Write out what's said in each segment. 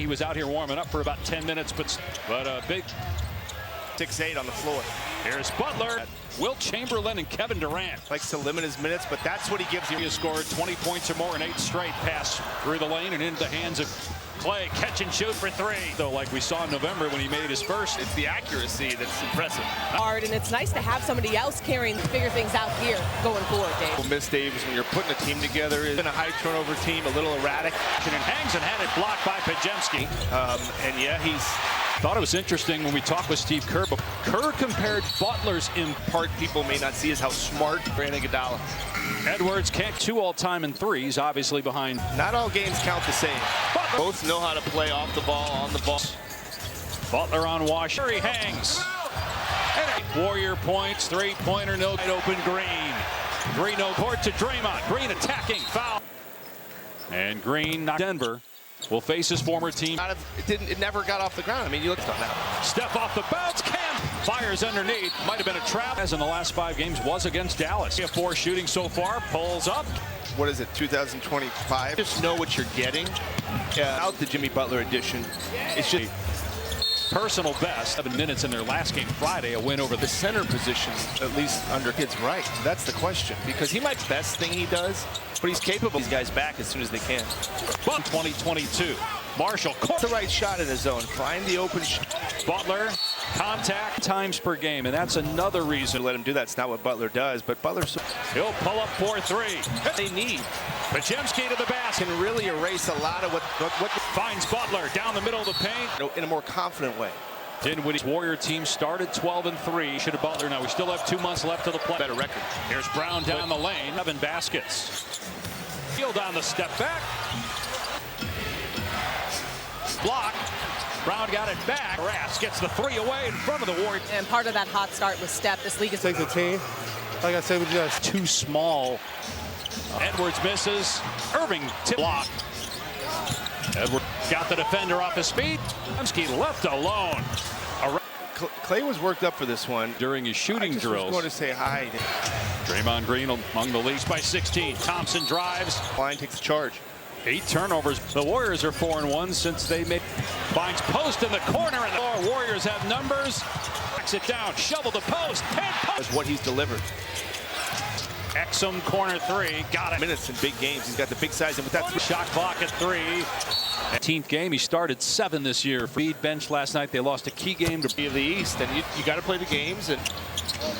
He was out here warming up for about 10 minutes, but a big 6'8" on the floor. Here's Butler, Wilt Chamberlain, and Kevin Durant. Likes to limit his minutes, but that's what he gives you. He has scored 20 points or more in 8 straight. Pass through the lane and into the hands of Clay. Catch and shoot for 3. Though, like we saw in November when he made his first. It's the accuracy that's impressive. Hard, and it's nice to have somebody else carrying to figure things out here going forward, Dave. Miss Davis, when you're putting a team together, is in a high turnover team, a little erratic. And hangs and had it blocked by Pajemski. And yeah, he's thought it was interesting when we talked with Steve Kerr, but Kerr compared Butler's part people may not see is how smart Brandon Iguodala. Edwards can't 2 all-time in 3s, obviously behind. Not all games count the same. Butler. Both know how to play off the ball, on the ball. Butler on wash. He hangs. Warrior points, 3-pointer, no open Green. Green no court to Draymond. Green attacking, foul. And Green, not Denver, will face his former team. It never got off the ground. I mean, you looked on that. Step off the bounce. Kemp fires underneath. Might have been a trap. As in the last 5 games was against Dallas. 4 shooting so far. Pulls up. What is it, 2025? Just know what you're getting. Out the Jimmy Butler edition. It's just personal best. 7 minutes in their last game Friday. A win over the center position, at least under kids right. That's the question. Because he might best thing he does, but he's capable. These guys back as soon as they can. 2022. Marshall. The right shot in his zone. Find the open shot. Butler. Contact times per game, and that's another reason to let him do that. It's not what Butler does, but Butler's he'll pull up 4-3. They need. Pajemski to the basket. Can really erase a lot of what finds Butler down the middle of the paint in a more confident way. Dinwiddie's Warrior team started 12-3. Should have Butler. Now we still have 2 months left of the play. Better record. Here's Brown down the lane. 7 baskets. Field on the step back. Block. Brown got it back. Rass gets the 3 away in front of the Warriors. And part of that hot start was Steph. This league is take the team. Like I said, we just too small. Edwards misses. Irving tip block. Edwards got the defender off his feet. Pajemski left alone. Clay was worked up for this one during his shooting drills. I was going to say hi. Draymond Green among the leads by 16. Thompson drives. Line takes charge. 8 turnovers. The Warriors are 4-1 since they made. Finds post in the corner, and the Warriors have numbers. Backs it down. Shovel the post. 10 post. That's what he's delivered. Exum corner 3. Got it. Minutes in big games. He's got the big size. And with that shot clock at 3. 18th game. He started 7 this year. Feed bench last night. They lost a key game to the East, and you got to play the games. And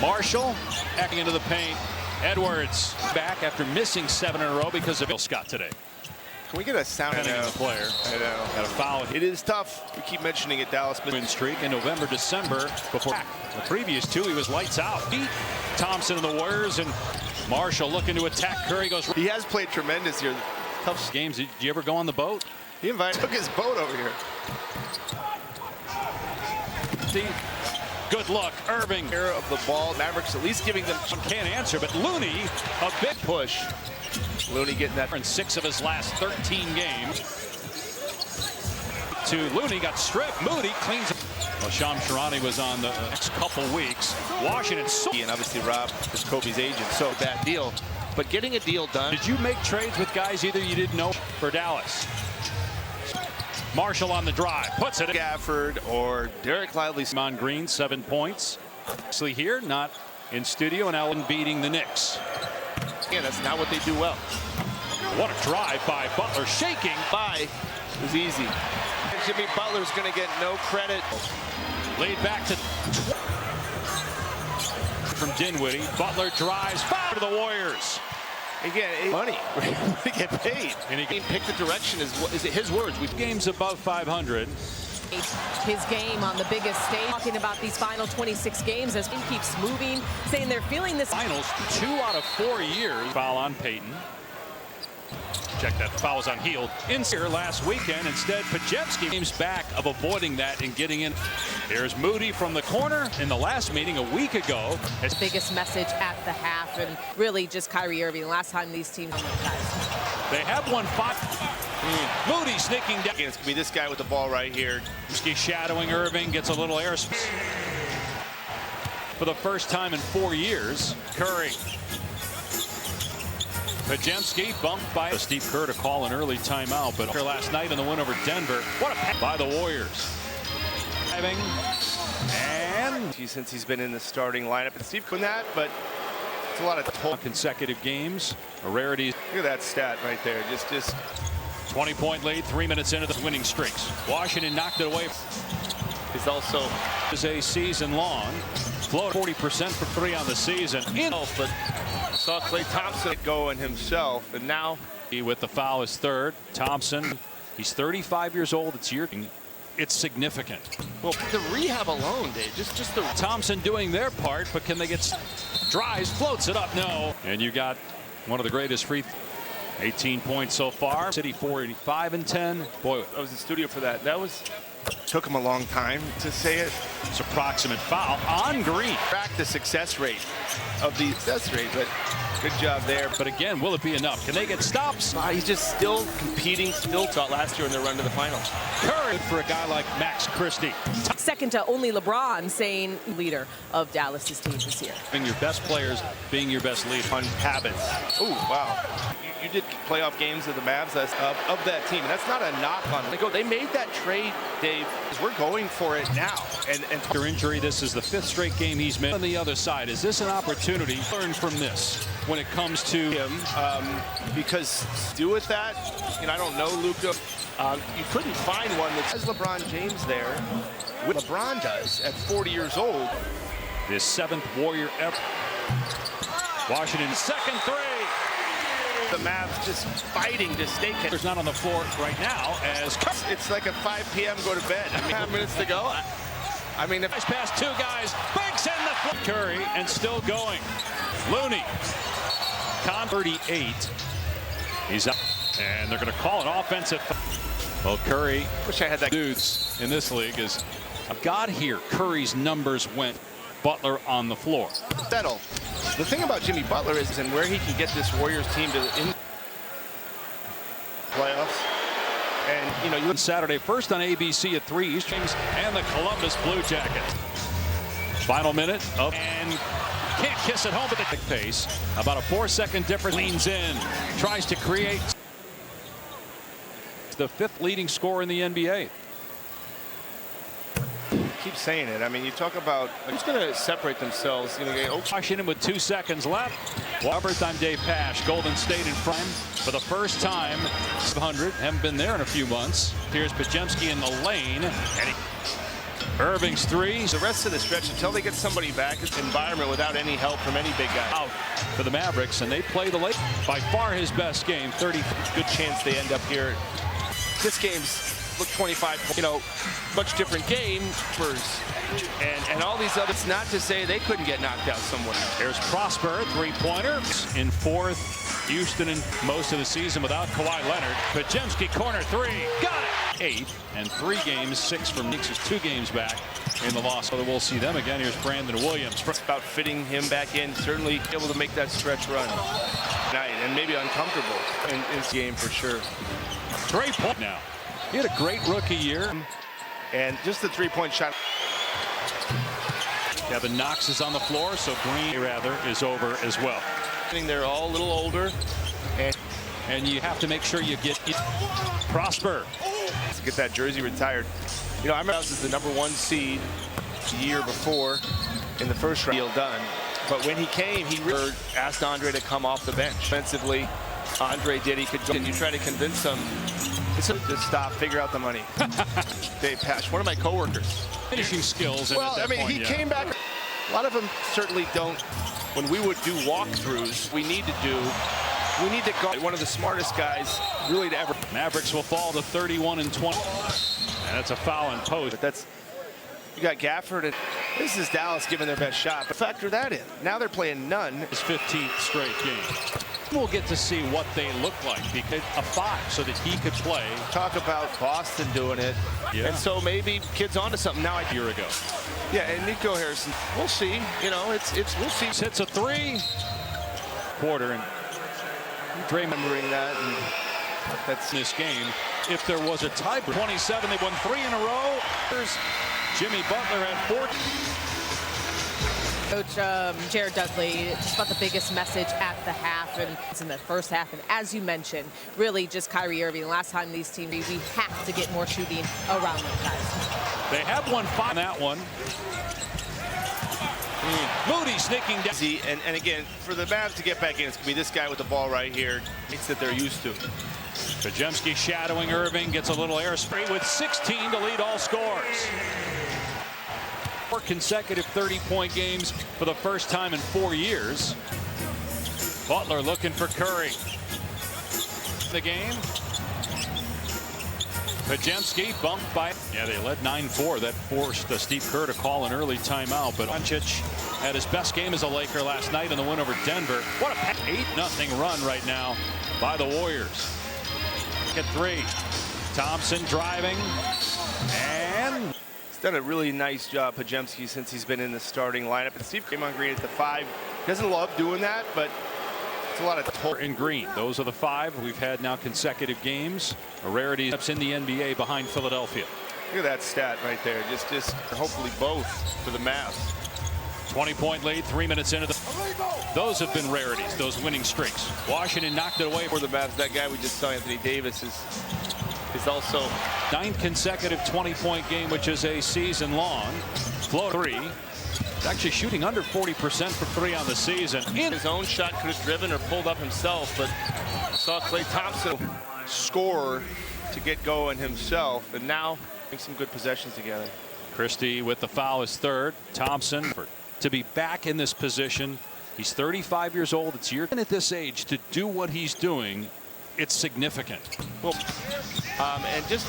Marshall hacking into the paint. Edwards back after missing 7 in a row because of Bill Scott today. Can we get a sound on the player? I know. Got a foul. It is tough. We keep mentioning it. Dallas win streak in November, December. Before the previous 2, he was lights out. Beat Thompson and the Warriors, and Marshall looking to attack Curry. Goes. He has played tremendous here. Tough games. Did you ever go on the boat? He took his boat over here. Good look, Irving. Care of the ball. Mavericks at least giving them. Can't answer, but Looney a big push. Looney getting that in 6 of his last 13 games. To Looney, got stripped. Moody cleans up. Well, Shams Charania was on the next couple weeks. Washington. And obviously Rob is Kobe's agent, so bad deal. But getting a deal done. Did you make trades with guys either you didn't know for Dallas? Marshall on the drive. Puts it. Gafford or Derek Lively. On Green, 7 points. Actually here, not in studio, and Allen beating the Knicks. Yeah, that's not what they do well. What a drive by Butler, shaking. It was easy. Jimmy Butler's going to get no credit. Laid back to from Dinwiddie. Butler drives foul to the Warriors. Again, money. We get paid. And he can pick the direction. Is it his words? Games above 500. His game on the biggest stage. Talking about these final 26 games as he keeps moving, saying they're feeling this. Finals 2 out of 4 years. Foul on Payton. Check that. Fouls on Hield. In here last weekend. Instead, Pajemski games back of avoiding that and getting in. There's Moody from the corner in the last meeting a week ago. His biggest message at the half, and really just Kyrie Irving. Last time these teams. They have won 5. Moody sneaking down. It's going to be this guy with the ball right here. Shadowing Irving, gets a little airspace. For the first time in 4 years, Curry. Pajemski bumped by Steve Kerr to call an early timeout, but last night in the win over Denver, what a pass by the Warriors. And since he's been in the starting lineup, and Steve doing that, but it's a lot of consecutive games, a rarity. Look at that stat right there. Just 20-point lead, 3 minutes into the winning streaks. Washington knocked it away. Is also is a season long. Float 40% for 3 on the season. But saw Klay Thompson going himself, and now with the foul is third. Thompson, he's 35 years old. It's significant. Well, the rehab alone, Dave, just the Thompson doing their part, but can they get drives, floats it up? No. And you got one of the greatest free 18 points so far. City 45-10. Boy, I was in studio for that. That was took him a long time to say it. It's approximate foul on Green. Track the success rate of the success rate, but good job there. But again, will it be enough? Can they get stops? He's just still competing, still taught last year in their run to the finals. Curry for a guy like Max Christie. Second to only LeBron, saying leader of Dallas's team this year. Being your best players, being your best leader. On habits. Oh, wow. You did playoff games of the Mavs of that team. And that's not a knock on them. They made that trade, Dave. We're going for it now. And after injury, this is the 5th straight game he's missed. On the other side, is this an opportunity to learn from this when it comes to him? Because do with that, I don't know, Luka. You couldn't find one that has LeBron James there. What LeBron does at 40 years old. His 7th Warrior ever. Washington second 3. The Mavs just fighting to stay. There's not on the floor right now as it's like a 5 p.m. go to bed. 5 minutes to go. I mean, if it's past 2 guys, banks in the floor. Curry and still going. Looney. 38. He's up, and they're going to call an offensive. Well, Curry. Wish I had that. Dudes in this league is I've got here. Curry's numbers went. Butler on the floor. Settle. The thing about Jimmy Butler is and where he can get this Warriors team to in playoffs. And you look Saturday first on ABC at 3 Eastern and the Columbus Blue Jackets. Final minute of and can't kiss it home at the pace. About a 4-second difference. Leans in, tries to create the 5th leading scorer in the NBA. Keep saying it. I mean, you talk about who's going to separate themselves. Washington with 2 seconds left. Roberts, I'm Dave Pash. Golden State in front for the first time. 100 haven't been there in a few months. Here's Pajemski in the lane. And Irving's 3. The rest of the stretch until they get somebody back. It's environment without any help from any big guy. Out for the Mavericks, and they play the late. By far his best game. 30. Good chance they end up here. This game's. Look 25, much different game. And all these others, not to say they couldn't get knocked out somewhere. There's Prosper, 3-pointer. In 4th, Houston in most of the season without Kawhi Leonard. Pajemski, corner 3, got it. 8th, and 3 games, 6 from Knicks is 2 games back in the loss. So we'll see them again. Here's Brandon Williams. It's about fitting him back in, certainly able to make that stretch run. And maybe uncomfortable in this game for sure. 3-point now. He had a great rookie year. And just the 3-point shot. Kevin Knox is on the floor, so Green, rather, is over as well. They're all a little older. And you have to make sure you get Prosper. To get that jersey retired. I remember this is the #1 seed the year before in the first round. Deal done. But when he came, he asked Andre to come off the bench. Offensively, Andre did. He could go. And you try to convince him. To stop, figure out the money. Dave Pash, one of my coworkers. Finishing skills. Well, I mean, he came back. A lot of them certainly don't. When we would do walkthroughs, we need to go. One of the smartest guys, really, to ever. Mavericks will fall to 31-20, and that's a foul in post. But you got Gafford, and this is Dallas giving their best shot. But factor that in. Now they're playing none. His 15th straight game. We'll get to see what they look like because a 5 so that he could play. Talk about Boston doing it. Yeah. And so maybe kid's onto something now. A year ago. Yeah, and Nico Harrison. We'll see. We'll see. Hits a 3. Quarter and Dre remembering that. And that's this game. If there was a tie, 27, they won 3 in a row. There's Jimmy Butler at 14. Coach Jared Dudley, just about the biggest message at the half, and it's in the first half. And as you mentioned, really just Kyrie Irving. Last time these teams, we have to get more shooting around them, guys. They have won 5 on that one. Moody sneaking down. And again, for the Mavs to get back in, it's going to be this guy with the ball right here. It's that they're used to. Pajemski shadowing Irving, gets a little airspray with 16 to lead all scores. 4 consecutive 30-point games for the first time in 4 years. Butler looking for Curry. The game. Pajemski bumped by. Yeah, they led 9-4. That forced Steve Kerr to call an early timeout. But Doncic had his best game as a Laker last night in the win over Denver. What a 8-0 run right now by the Warriors. At 3. Thompson driving. And He's done a really nice job, Pajemski, since he's been in the starting lineup. And Steve came on Green at the 5. Doesn't love doing that, but it's a lot of in Green. Those are the 5 we've had now consecutive games. A rarity in the NBA behind Philadelphia. Look at that stat right there. Just hopefully both for the Mavs. 20-point lead, 3 minutes into the. Those have been rarities, those winning streaks. Washington knocked it away For the Mavs, that guy we just saw, Anthony Davis, is also 9th consecutive 20-point game, which is a season-long. Float 3. He's actually shooting under 40% for 3 on the season. His own shot could have driven or pulled up himself, but saw Klay Thompson score to get going himself, and now having some good possessions together. Christie with the foul is 3rd. Thompson to be back in this position. He's 35 years old. It's year at this age to do what he's doing. It's significant. Well, and just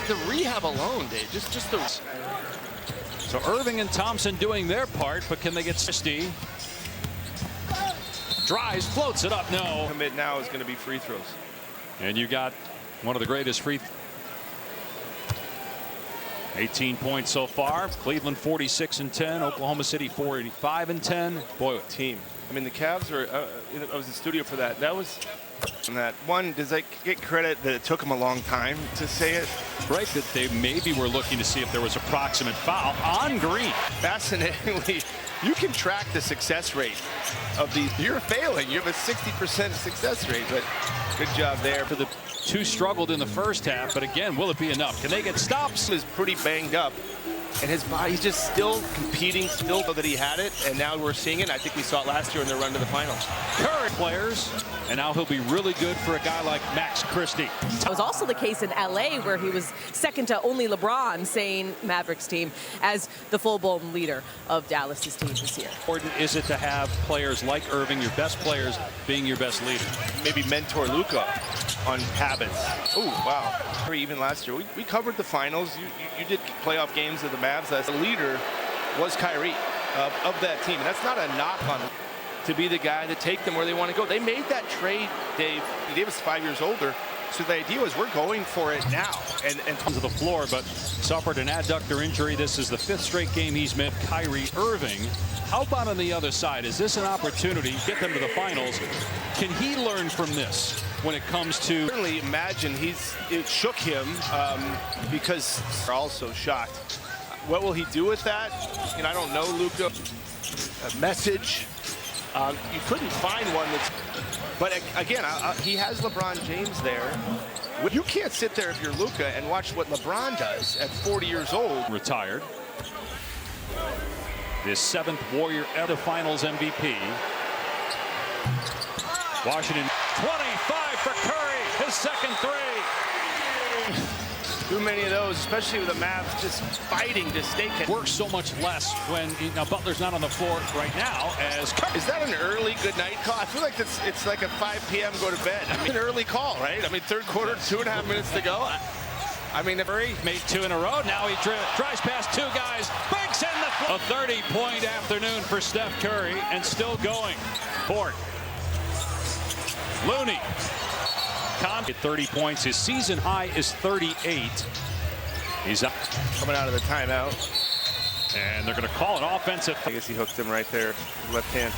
the rehab alone, Dave. Just the. So Irving and Thompson doing their part, but can they get Christie? Drives, floats it up. No. Commit now is going to be free throws. And you got one of the greatest 18 points so far. Cleveland 46-10. Oklahoma City 45-10. Boy, team. I mean, the Cavs are. I was in studio for that. That was. And that one, does I get credit that it took them a long time to say it? Right, that they maybe were looking to see if there was a proximate foul on Green. Fascinatingly, you can track the success rate of these. You're failing. You have a 60% success rate, but good job there. For the 2 struggled in the first half, but again, will it be enough? Can they get stops? Is pretty banged up, and his body's just still competing, still that he had it, and now we're seeing it. I think we saw it last year in their run to the finals. Current players, and now he'll be really good for a guy like Max Christie. It was also the case in LA, where he was second to only LeBron, saying Mavericks team, as the full-blown leader of Dallas's team this year. Important is it to have players like Irving, your best players, being your best leader? Maybe mentor Luka on habits. Oh, wow. Even last year, we covered the finals. You did playoff games of the Mavs. As the leader was Kyrie of that team. And that's not a knock on him to be the guy to take them where they want to go. They made that trade, Dave. Davis is 5 years older. So the idea was we're going for it now. And to the floor, but suffered an adductor injury. This is the 5th straight game he's met. Kyrie Irving. How about on the other side? Is this an opportunity to get them to the finals? Can he learn from this when it comes to? Certainly imagine it shook him because they're also shocked. What will he do with that? You know, I don't know, Luka. A message. You couldn't find one that's. But again, he has LeBron James there. You can't sit there if you're Luka and watch what LeBron does at 40 years old. Retired. His 7th Warrior ever Finals MVP. Washington 25 for Curry, his 2nd 3. Too many of those, especially with the Mavs just fighting to stay. Works so much less when Butler's not on the floor right now. As is that an early good night call? I feel like it's like a 5 p.m. go to bed. I mean, an early call, right? I mean, 3rd quarter, 2.5 minutes to go. I mean, Curry made 2 in a row. Now he drives past 2 guys, banks in the. A 30-point afternoon for Steph Curry, and still going. Court. Looney. At 30 points. His season high is 38. He's up. Coming out of the timeout. And they're going to call an offensive. I guess he hooked him right there, left hand.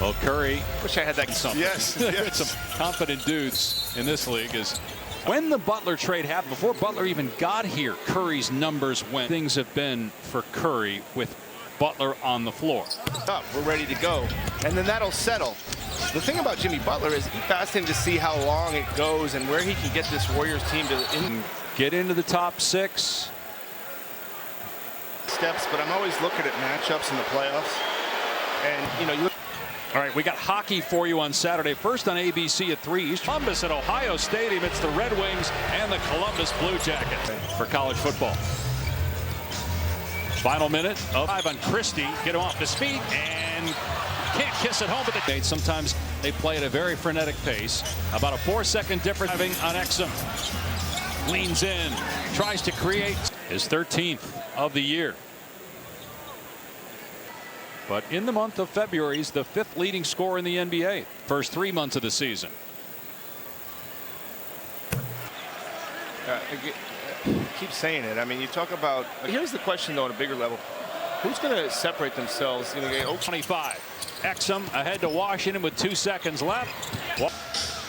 Well, Curry. Wish I had that. Something. Yes. Some confident dudes in this league. Is when the Butler trade happened, before Butler even got here, Curry's numbers went. Things have been for Curry with Butler on the floor. Up, we're ready to go, and then that'll settle. The thing about Jimmy Butler is it's fascinating to see how long it goes and where he can get this Warriors team to get into the top 6 steps. But I'm always looking at matchups in the playoffs, and you know, you all right, we got hockey for you on Saturday. First on ABC at 3 East. Columbus at Ohio Stadium. It's the Red Wings and the Columbus Blue Jackets for college football. Final minute of 5 on Christie. Get him off his feet and can't kiss it home. But sometimes they play at a very frenetic pace. About a 4-second difference on Exum. Leans in, tries to create his 13th of the year. But in the month of February, he's the 5th leading scorer in the NBA. First 3 months of the season. Keep saying it. I mean, you talk about. Here's the question, though, on a bigger level: who's going to separate themselves? You know, 25. Exum ahead to Washington with 2 seconds left.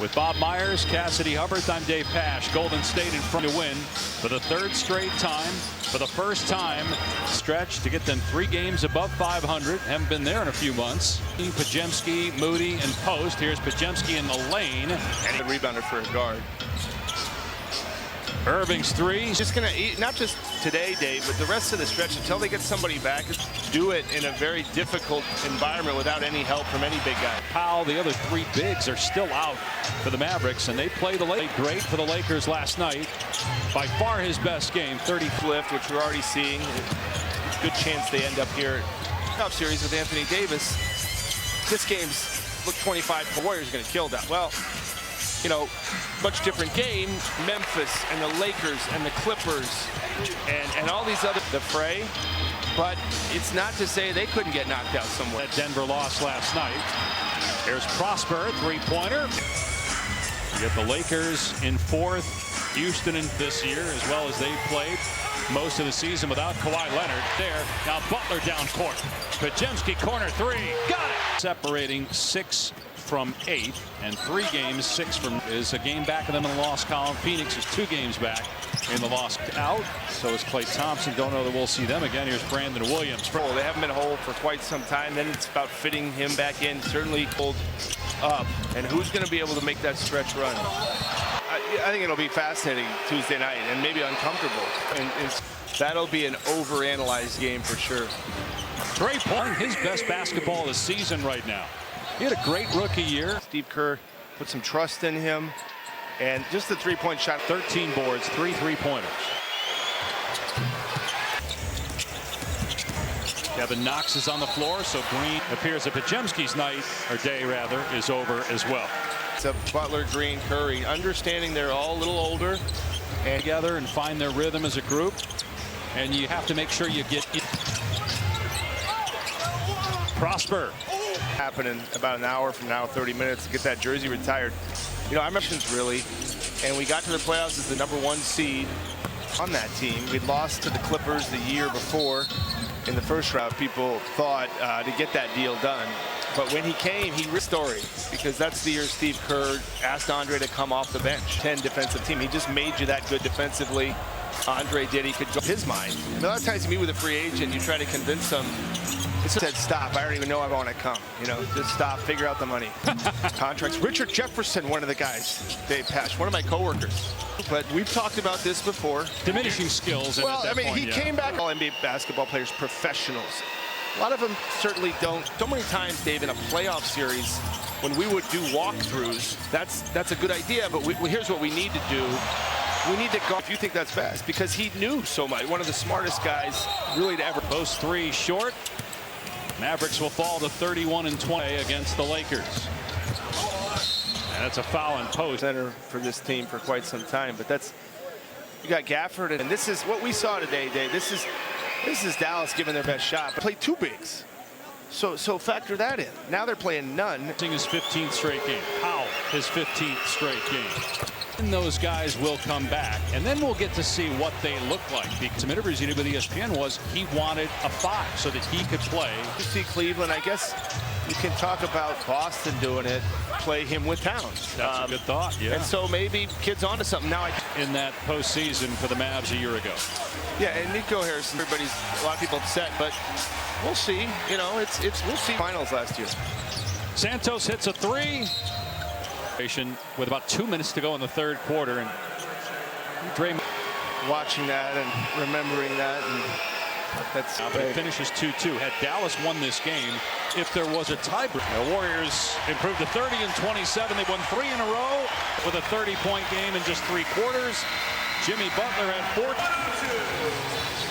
With Bob Myers, Cassidy Hubbard, I'm Dave Pash. Golden State in front to win for the 3rd straight time. For the first time, stretch to get them 3 games above 500. Haven't been there in a few months. Podziemski, Moody, and Post. Here's Podziemski in the lane. And a rebounder for a guard. Irving's 3. He's just going to eat, not just today, Dave, but the rest of the stretch until they get somebody back. Do it in a very difficult environment without any help from any big guy. Powell, the other 3 bigs are still out for the Mavericks, and they play the Lakers. Great for the Lakers last night. By far his best game, 30 lift, which we're already seeing. Good chance they end up here. Top series with Anthony Davis. This game's look 25. The Warriors are going to kill that. Well, you know, much different game. Memphis and the Lakers and the Clippers and all these other the fray. But it's not to say they couldn't get knocked out somewhere. That Denver lost last night. Here's Prosper, 3-pointer. You get the Lakers in 4th. Houston in this year, as well as they've played most of the season without Kawhi Leonard. There, now Butler down court. Podziemski corner 3. Got it. Separating 6 from 8 and 3 games. 6 from is a game back of them in the loss column. Phoenix is 2 games back in the loss out. So is Klay Thompson. Don't know that we'll see them again. Here's Brandon Williams. They haven't been whole for quite some time. Then it's about fitting him back in. Certainly pulled up. And who's going to be able to make that stretch run? I think it'll be fascinating Tuesday night and maybe uncomfortable. And that'll be an overanalyzed game for sure. Trey playing his best basketball of the season right now. He had a great rookie year. Steve Kerr put some trust in him. And just the 3-point shot. 13 boards, 3 3-pointers. Kevin Knox is on the floor, so Green appears that Podziemski's night, or day rather, is over as well. It's a Butler, Green, Curry, understanding they're all a little older. And together and find their rhythm as a group. And you have to make sure you get Prosper. Happening about an hour from now, 30 minutes, to get that jersey retired. You know, I remember really, and we got to the playoffs as the #1 seed on that team. We'd lost to the Clippers the year before in the first round. People thought to get that deal done. But when he came, he story because that's the year Steve Kerr asked Andre to come off the bench. 10 defensive team. He just made you that good defensively. Andre did. He could go his mind. A lot of times you meet with a free agent, you try to convince them. It said, stop. I don't even know I want to come. You know, just stop. Figure out the money. Contracts. Richard Jefferson, one of the guys. Dave Pash, one of my coworkers. But we've talked about this before. Diminishing skills. Well, I mean, he came back. All NBA basketball players, professionals. A lot of them certainly don't. So many times, Dave, in a playoff series, when we would do walkthroughs, that's a good idea. But here's what we need to do. We need to go, if you think that's best, because he knew so much. One of the smartest guys really to ever. Post 3 short. Mavericks will fall to 31-20 against the Lakers. And that's a foul in post. Center for this team for quite some time. But that's, you got Gafford, and this is what we saw today, Dave. This is Dallas giving their best shot. But played 2 bigs. So factor that in. Now they're playing none. His 15th straight game. Powell, his 15th straight game. And those guys will come back, and then we'll get to see what they look like. Some interviews he did with ESPN was he wanted a 5 so that he could play. You see Cleveland, I guess You can talk about Boston doing it, play him with Towns. That's a good thought, yeah. And so maybe kid's onto something. Now in that postseason for the Mavs a year ago. yeah, and Nico Harrison, a lot of people upset, but we'll see. You know, we'll see. Finals last year. Santos hits a three. With about 2 minutes to go in the third quarter, and Draymond Watching that and remembering that, and that's. but it finishes 2-2. Had Dallas won this game, if there was a tiebreak, the Warriors improved to 30 and 27. They won 3 in a row with a 30-point game in just 3 quarters. Jimmy Butler had 4.